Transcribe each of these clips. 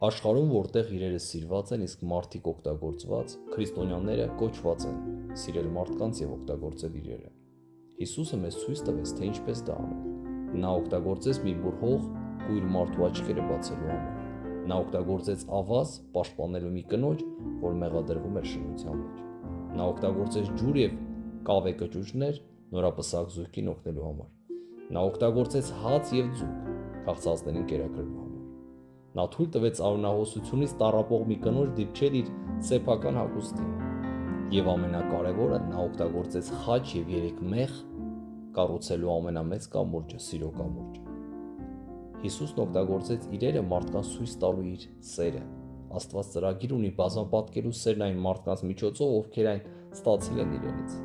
Աշխարհում, որտեղ իրերը սիրված են, իսկ մարդիկ օգտագործված, քրիստոնյաները կոչված են սիրել մարդկանց եւ օգտագործել իրերը։ Հիսուսը մեզ ցույց տվեց, թե ինչպես դա անել։ Նա օգտագործեց մի բուռ հող կույր մարդու աչքերը բացելու համար։ Նա օգտագործեց ավազ պաշտպանելու մի կնոջ, որ մեղադրվում էր շնության մեջ։ Նա օգտագործեց ջուր եւ կավե կճուճներ նորապսակ զույգին օգնելու համար։ Նա օգտագործեց հաց եւ ձուկ քաղցածներին կերակրելու համար։ Նա թույլ տվեց արյունահոսությունից տառապող մի կնոջ դիպչել իր սեփական հագուստին։ Եվ ամենակարևորը, նա օգտագործեց խաչ եւ 3 մեղ կառուցելու ամենամեծ կամուրջը՝ սիրո կամուրջը։ Հիսուսն օգտագործեց իրերը մարդկանց ցույց տալու իր սերը։ Աստված ծրագիր ունի բազմապատկելու սերն այն մարդկանց միջոցով, ովքեր այն ստացել են իրենից։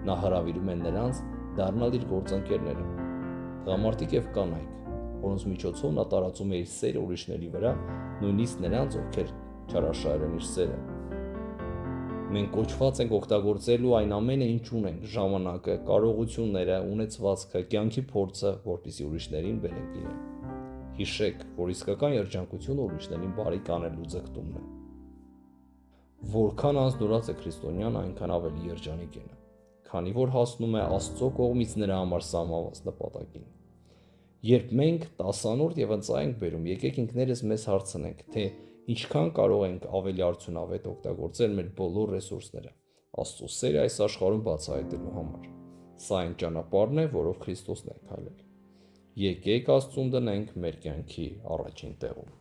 Նա հրավիրում է նրանց դառնալ իր գործընկերները։ Տղամարդիկ եւ կանայք, որոնց միջոցով նա տարածում է իր սերը ուրիշների վրա, նույնիսկ նրանց, ովքեր չարաշահել են իր սերը։ Մենք կոչված ենք օգտագործելու այն ամենը, ինչ ունենք՝ ժամանակը, կարողությունները, ունեցվածքը, կյանքի փորձը, որպեսզի ուրիշներին բերենք իրեն։ Հիշեք, որ իսկական երջանկությունը ուրիշներին բարիք անելու ձգտումն է։ Որքան անձնուրաց է քրիստոնյան, այնքան ավելի երջանիկ է նա, քանի որ հասնում է Աստծո կողմից նրա համար սահմանված նպատակին։ Երբ մենք 10-րդ եւ ընծա ենք բերում, եկեք ինքներս մեզ հարցնենք, թե ինչքան կարող ենք ավելի արդյունավետ օգտագործել մեր բոլոր ռեսուրսները Աստծո սերը այս աշխարհում բացահայտելու համար։ Սա այն ճանապարհն է, որով Քրիստոսն է քայլել։ Եկեք Աստծուն դնենք մեր կյանքի առաջին տեղում։